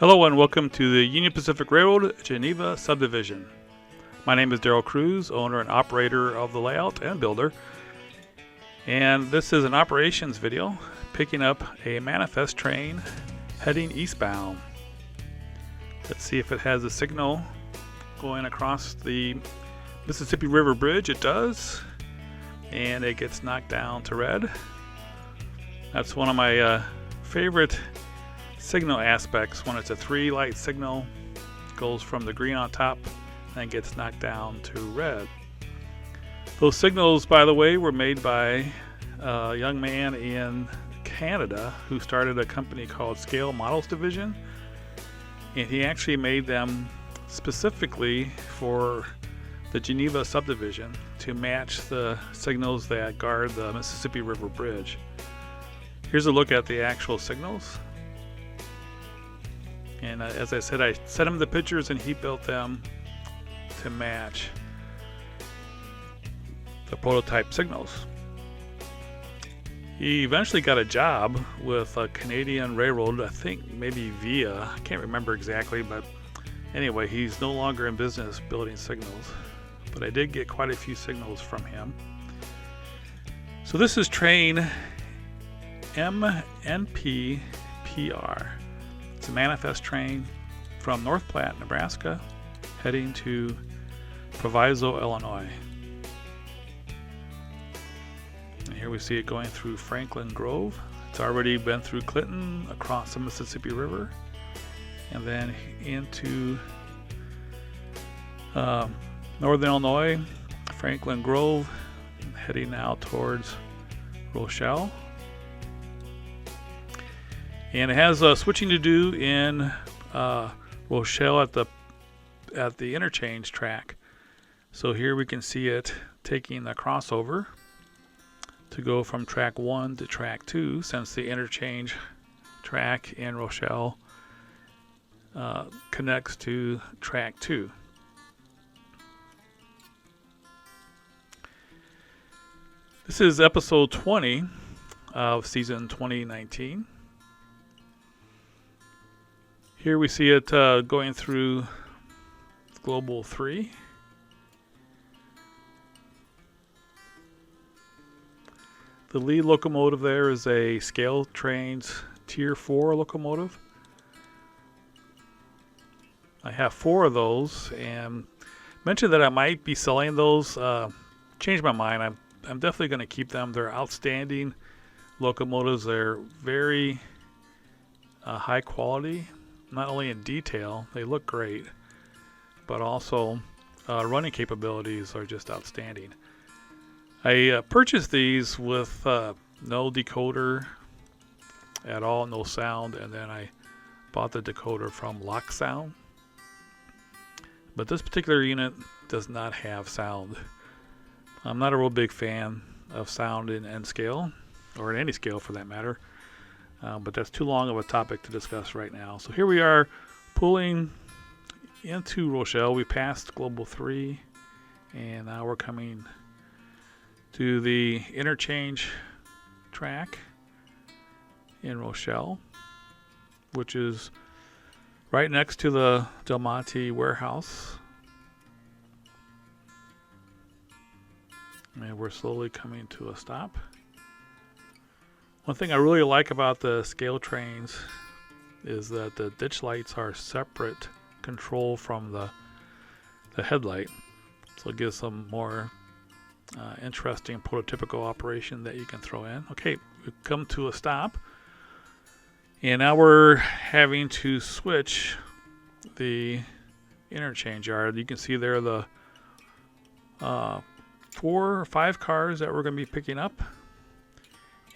Hello and welcome to the Union Pacific Railroad Geneva Subdivision. My name is Darrell Cruz, owner and operator of the layout and builder. And this is an operations video picking up a manifest train heading eastbound. Let's see if it has a signal going across the Mississippi River Bridge. It does. And it gets knocked down to red. That's one of my favorite signal aspects. When it's a 3-light signal, goes from the green on top and gets knocked down to red. Those signals, by the way, were made by a young man in Canada who started a company called Scale Models Division, and he actually made them specifically for the Geneva subdivision to match the signals that guard the Mississippi River Bridge. Here's a look at the actual signals. And as I said, I sent him the pictures and he built them to match the prototype signals. He eventually got a job with a Canadian railroad, I think maybe Via, I can't remember exactly, but anyway, he's no longer in business building signals. But I did get quite a few signals from him. So this is train MNPPR. It's a manifest train from North Platte, Nebraska, heading to Proviso, Illinois. And here we see it going through Franklin Grove. It's already been through Clinton, across the Mississippi River, and then into Northern Illinois, Franklin Grove, heading now towards Rochelle. And it has switching to do in Rochelle at the Interchange track. So here we can see it taking the crossover to go from track 1 to track 2, since the Interchange track in Rochelle connects to track 2. This is episode 20 of season 2019. Here we see it going through Global 3. The lead locomotive there is a Scale Trains Tier 4 locomotive. I have 4 of those and mentioned that I might be selling those. Changed my mind. I'm definitely going to keep them. They're outstanding locomotives. They're very high quality. Not only in detail, they look great, but also running capabilities are just outstanding. I purchased these with no decoder at all, no sound, and then I bought the decoder from Lock Sound. But this particular unit does not have sound. I'm not a real big fan of sound in scale, or in any scale for that matter. But that's too long of a topic to discuss right now. So here we are pulling into Rochelle. We passed Global 3, and now we're coming to the Interchange track in Rochelle, which is right next to the Del Monte warehouse. And we're slowly coming to a stop. One thing I really like about the Scale trains is that the ditch lights are separate control from the headlight. So it gives some more interesting prototypical operation that you can throw in. Okay, we've come to a stop. And now we're having to switch the interchange yard. You can see there the 4 or 5 cars that we're going to be picking up.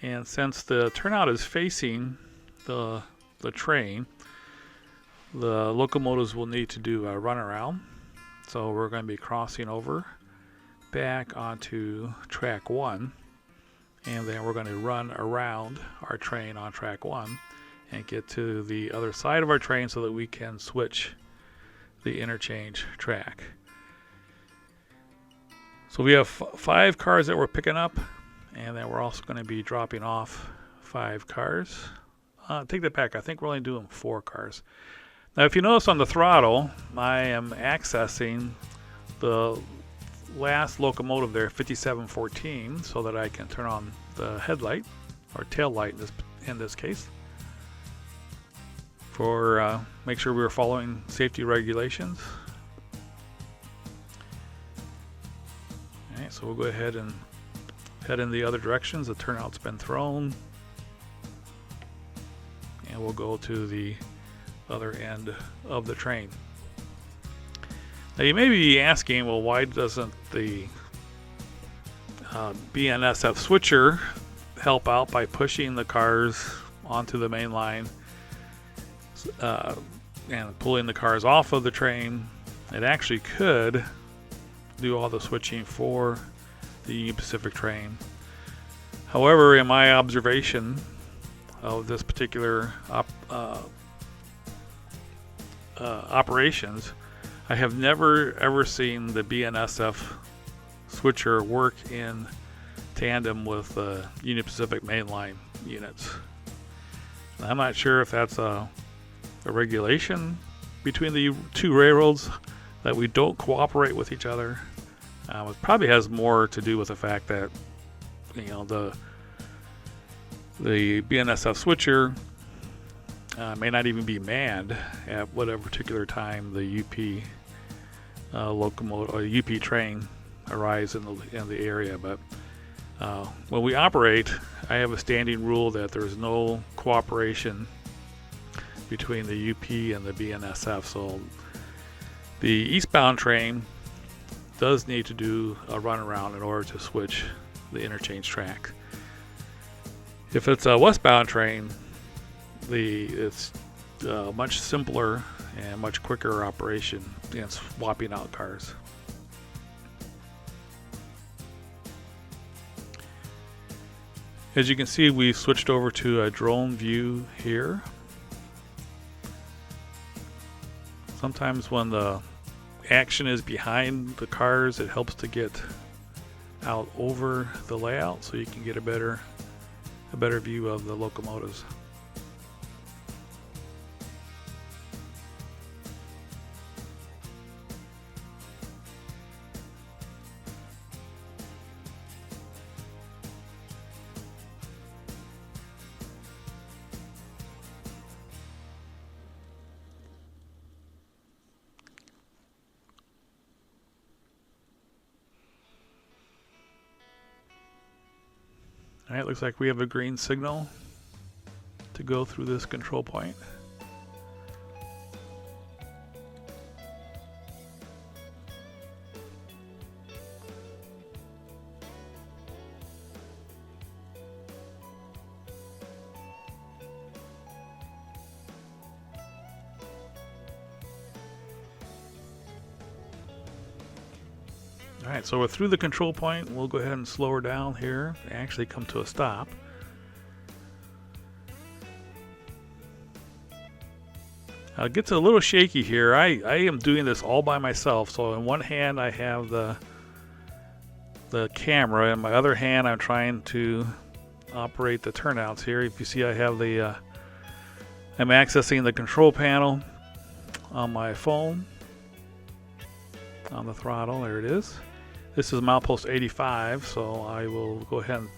And since the turnout is facing the train, the locomotives will need to do a runaround. So we're going to be crossing over back onto track 1. And then we're going to run around our train on track 1 and get to the other side of our train so that we can switch the interchange track. So we have 5 cars that we're picking up. And then we're also going to be dropping off 5 cars. Take that back. I think we're only doing 4 cars. Now, if you notice on the throttle, I am accessing the last locomotive there, 5714, so that I can turn on the headlight or tail light in this case, for make sure we were following safety regulations. All right, so we'll go ahead and head in the other directions. The turnout's been thrown, and we'll go to the other end of the train. Now you may be asking, well, why doesn't the BNSF switcher help out by pushing the cars onto the main line and pulling the cars off of the train? It actually could do all the switching for the Union Pacific train. However, in my observation of this particular operations, I have never ever seen the BNSF switcher work in tandem with the Union Pacific mainline units. I'm not sure if that's a regulation between the two railroads that we don't cooperate with each other. It probably has more to do with the fact that, you know, the BNSF switcher may not even be manned at whatever particular time the UP locomotive or UP train arrives in the area. But when we operate, I have a standing rule that there is no cooperation between the UP and the BNSF. So the eastbound train does need to do a runaround in order to switch the interchange track. If it's a westbound train, it's much simpler and much quicker operation in swapping out cars. As you can see, we switched over to a drone view here. Sometimes when the action is behind the cars, it helps to get out over the layout so you can get a better view of the locomotives. Alright, looks like we have a green signal to go through this control point. Alright, so we're through the control point. We'll go ahead and slow her down here and actually come to a stop. It gets a little shaky here. I am doing this all by myself. So in one hand I have the camera, in my other hand I'm trying to operate the turnouts here. If you see, I have I'm accessing the control panel on my phone on the throttle. There it is. This is milepost 85, so I will go ahead and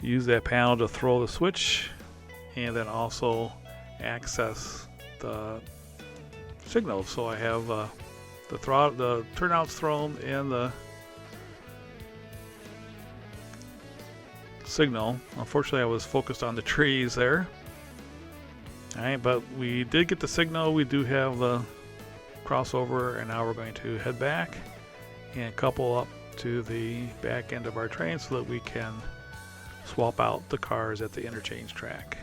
use that panel to throw the switch and then also access the signal. So I have the turnouts thrown and the signal. Unfortunately, I was focused on the trees there. Alright, but we did get the signal. We do have the crossover, and now we're going to head back and couple up to the back end of our train so that we can swap out the cars at the interchange track.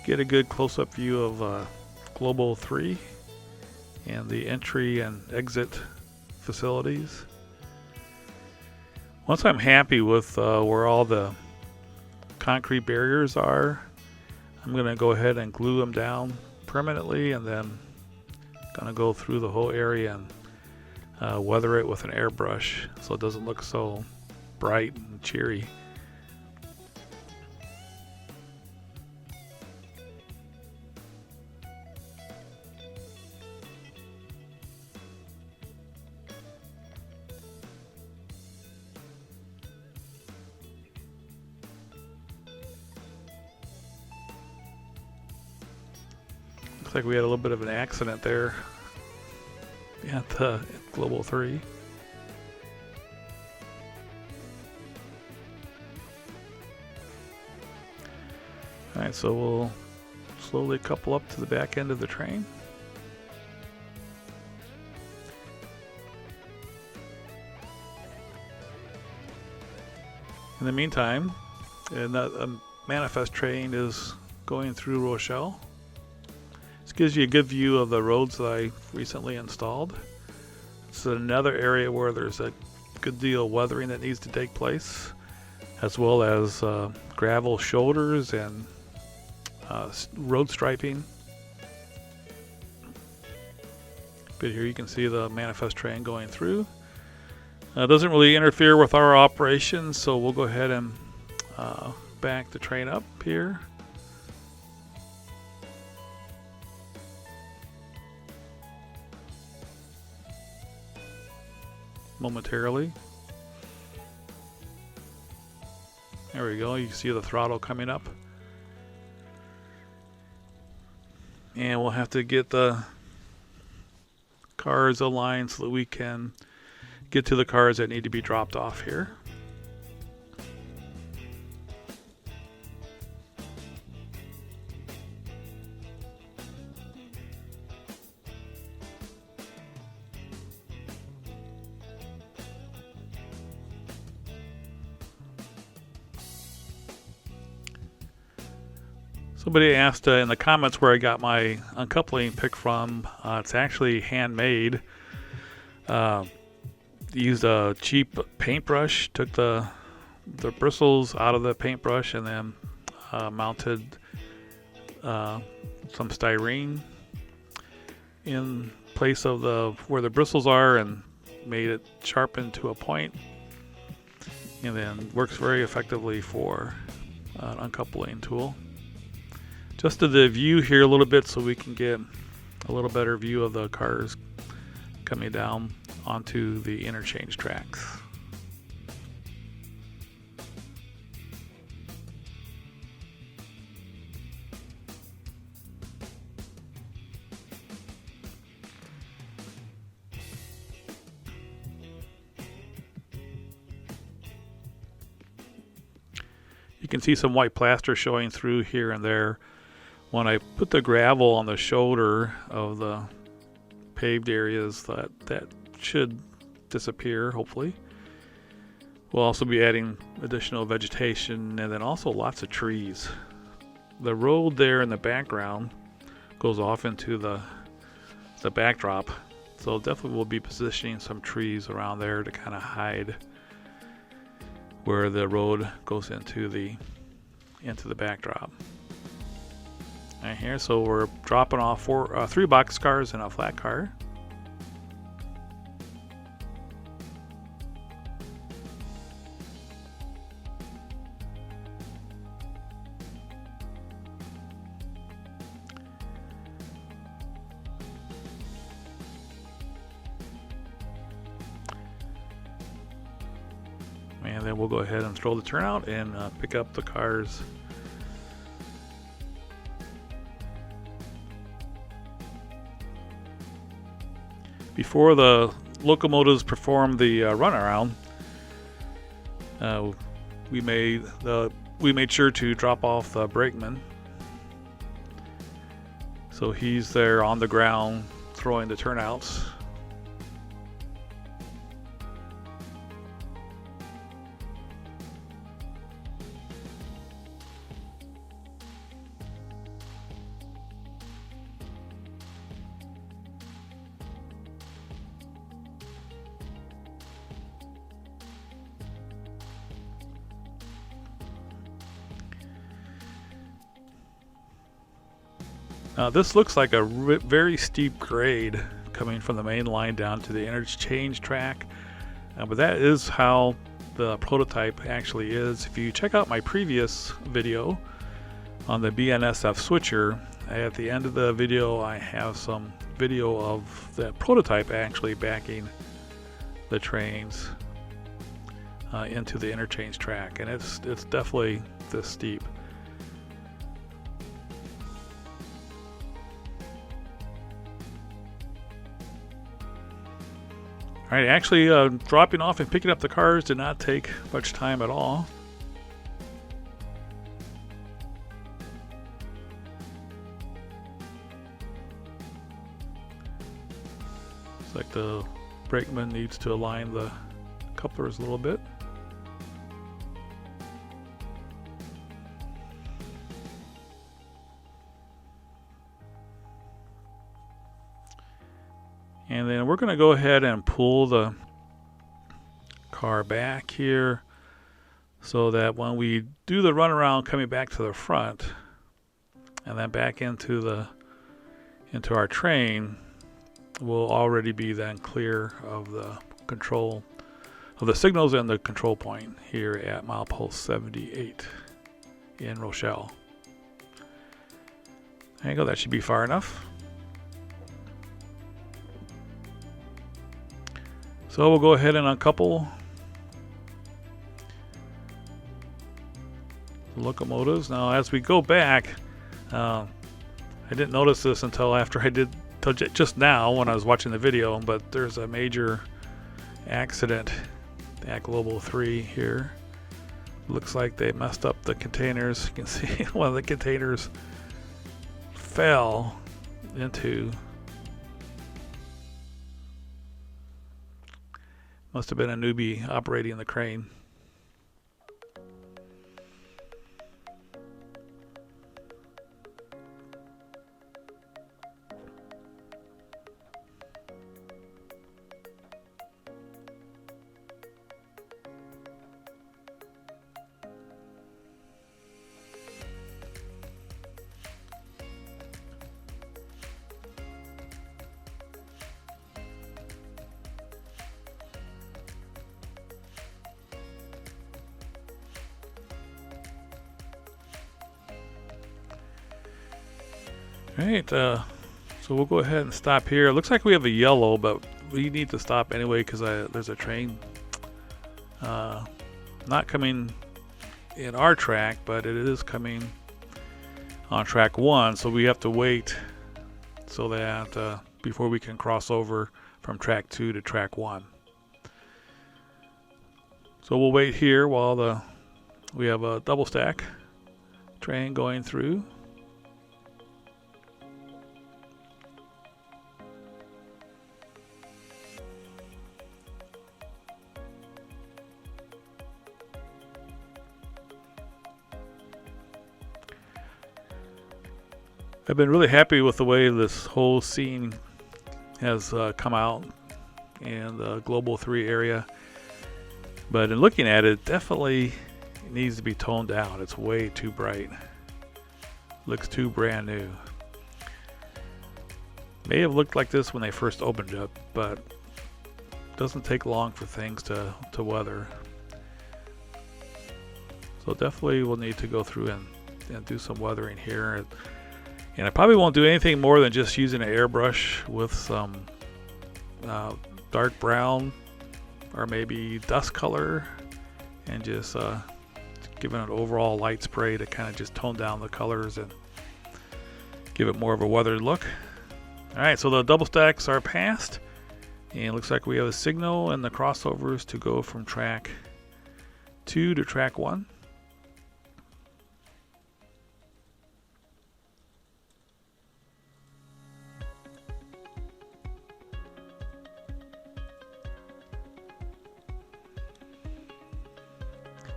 Get a good close-up view of Global 3 and the entry and exit facilities. Once I'm happy with where all the concrete barriers are, I'm going to go ahead and glue them down permanently, and then going to go through the whole area and weather it with an airbrush so it doesn't look so bright and cheery. Looks like we had a little bit of an accident there at the Global 3. Alright, so we'll slowly couple up to the back end of the train. In the meantime, a manifest train is going through Rochelle. This gives you a good view of the roads that I recently installed. It's another area where there's a good deal of weathering that needs to take place, as well as gravel shoulders and road striping. But here you can see the manifest train going through. It doesn't really interfere with our operations, so we'll go ahead and back the train up here. Momentarily. There we go. You can see the throttle coming up. And we'll have to get the cars aligned so that we can get to the cars that need to be dropped off here. Somebody asked in the comments where I got my uncoupling pick from. It's actually handmade. Used a cheap paintbrush, took the bristles out of the paintbrush, and then mounted some styrene in place of where the bristles are, and made it sharpened to a point, and then works very effectively for an uncoupling tool. Adjusted the view here a little bit so we can get a little better view of the cars coming down onto the interchange tracks. You can see some white plaster showing through here and there. When I put the gravel on the shoulder of the paved areas, that should disappear, hopefully. We'll also be adding additional vegetation and then also lots of trees. The road there in the background goes off into the backdrop, so definitely we'll be positioning some trees around there to kind of hide where the road goes into the backdrop. Right here, so we're dropping off 3 box cars and a flat car. And then we'll go ahead and throw the turnout and pick up the cars. Before the locomotives perform the runaround, we made sure to drop off the brakeman. So he's there on the ground throwing the turnouts. This looks like a very steep grade coming from the main line down to the interchange track. But that is how the prototype actually is. If you check out my previous video on the BNSF switcher, at the end of the video I have some video of the prototype actually backing the trains into the interchange track, and it's definitely this steep. All right, actually dropping off and picking up the cars did not take much time at all. It's like the brakeman needs to align the couplers a little bit. And then we're going to go ahead and pull the car back here so that when we do the runaround coming back to the front and then back into our train, we'll already be then clear of the control of the signals and the control point here at milepost 78 in Rochelle. There you go, that should be far enough. So we'll go ahead and uncouple the locomotives. Now as we go back, I didn't notice this until just now when I was watching the video, but there's a major accident at Global 3 here. Looks like they messed up the containers. You can see one of the containers fell into, must have been a newbie operating the crane. Alright, so we'll go ahead and stop here. It looks like we have a yellow, but we need to stop anyway because there's a train not coming in our track, but it is coming on track 1, so we have to wait so that before we can cross over from track 2 to track 1. So we'll wait here while we have a double stack train going through. I've been really happy with the way this whole scene has come out in the Global 3 area. But in looking at it, definitely needs to be toned down. It's way too bright. Looks too brand new. May have looked like this when they first opened it, but it doesn't take long for things to weather. So definitely we'll need to go through and do some weathering here. And I probably won't do anything more than just using an airbrush with some dark brown or maybe dust color and just giving an overall light spray to kind of just tone down the colors and give it more of a weathered look. Alright, so the double stacks are passed, and it looks like we have a signal and the crossovers to go from track 2 to track 1.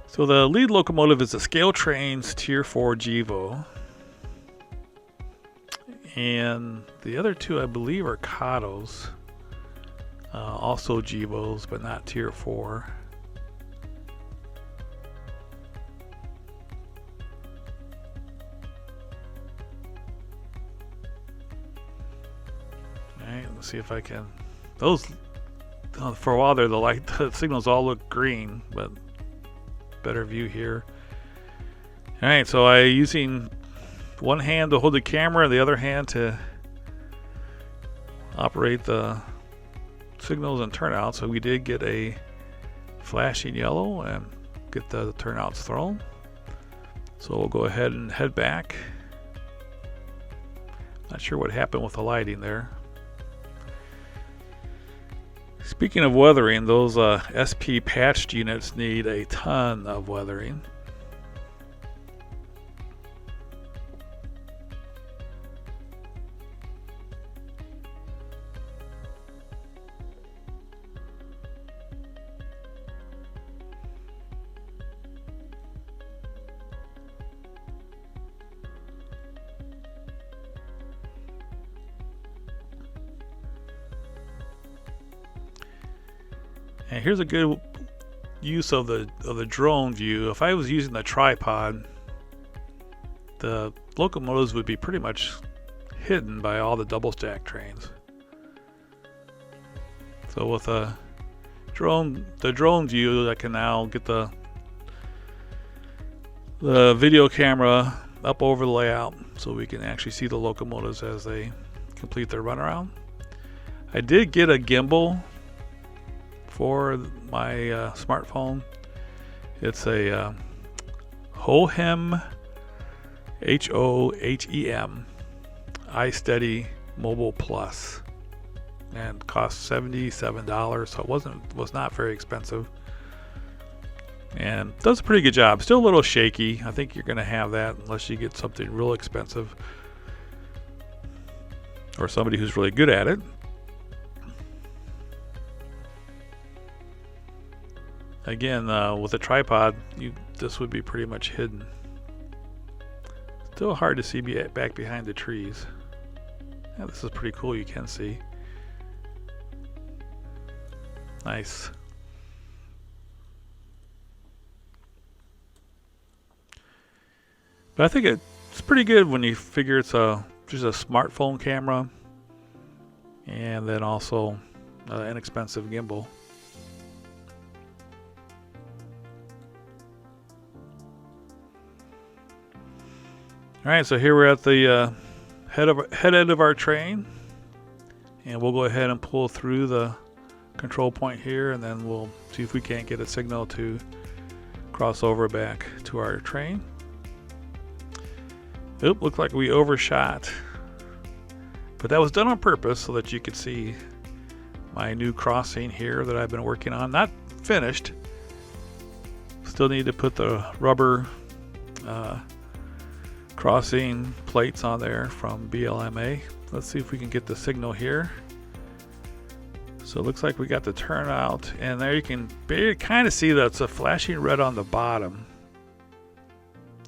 So the lead locomotive is a Scale Trains Tier 4 Gevo. And the other two, I believe, are Katos. Also Gevos, but not Tier 4. Alright, let's see if I can. Those, for a while there, the signals all look green, but better view here. Alright, so I using one hand to hold the camera, the other hand to operate the signals and turnouts. So we did get a flashing yellow and get the turnouts thrown. So we'll go ahead and head back. Not sure what happened with the lighting there. Speaking of weathering, those SP patched units need a ton of weathering. And here's a good use of the drone view. If I was using the tripod, the locomotives would be pretty much hidden by all the double stack trains. So with the drone view, I can now get the video camera up over the layout so we can actually see the locomotives as they complete their runaround. I did get a gimbal for my smartphone. It's a Hohem, Hohem iSteady Mobile Plus, and cost $77, so it was not very expensive, and does a pretty good job. Still a little shaky. I think you're going to have that unless you get something real expensive or somebody who's really good at it. Again, with a tripod, this would be pretty much hidden. Still hard to see back behind the trees. Yeah, this is pretty cool. You can see. Nice. But I think it's pretty good when you figure it's just a smartphone camera, and then also an inexpensive gimbal. Alright, so here we're at the head end of our train, and we'll go ahead and pull through the control point here, and then we'll see if we can't get a signal to cross over back to our train. Oop, looked like we overshot, but that was done on purpose so that you could see my new crossing here that I've been working on. Not finished, still need to put the rubber crossing plates on there from BLMA. Let's see if we can get the signal here. So it looks like we got the turnout, and there you can kind of see that it's a flashing red on the bottom.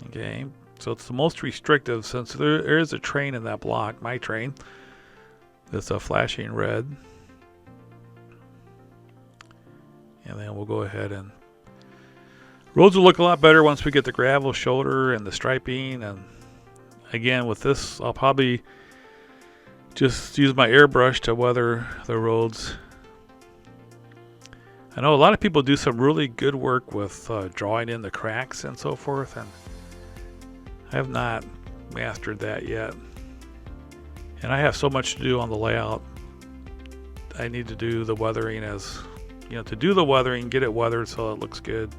Okay, so it's the most restrictive since there is a train in that block, my train, that's a flashing red. And then we'll go ahead and roads will look a lot better once we get the gravel shoulder and the striping. And again, with this, I'll probably just use my airbrush to weather the roads. I know a lot of people do some really good work with drawing in the cracks and so forth, and I have not mastered that yet. And I have so much to do on the layout. I need to do the weathering to do the weathering, get it weathered so it looks good.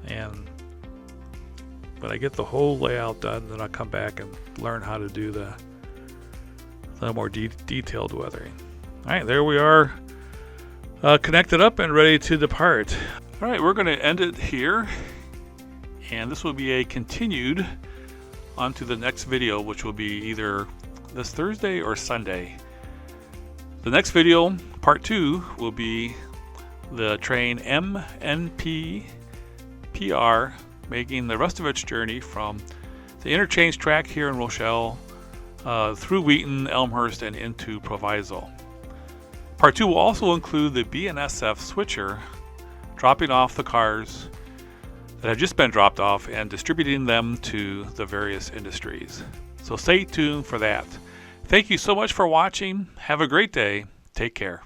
And when I get the whole layout done, then I'll come back and learn how to do the more detailed weathering. All right, there we are, connected up and ready to depart. All right, we're going to end it here, and this will be a continued onto the next video, which will be either this Thursday or Sunday. The next video, part 2, will be the train MNPPR making the rest of its journey from the Interchange track here in Rochelle through Wheaton, Elmhurst, and into Proviso. Part 2 will also include the BNSF switcher dropping off the cars that have just been dropped off and distributing them to the various industries. So stay tuned for that. Thank you so much for watching. Have a great day. Take care.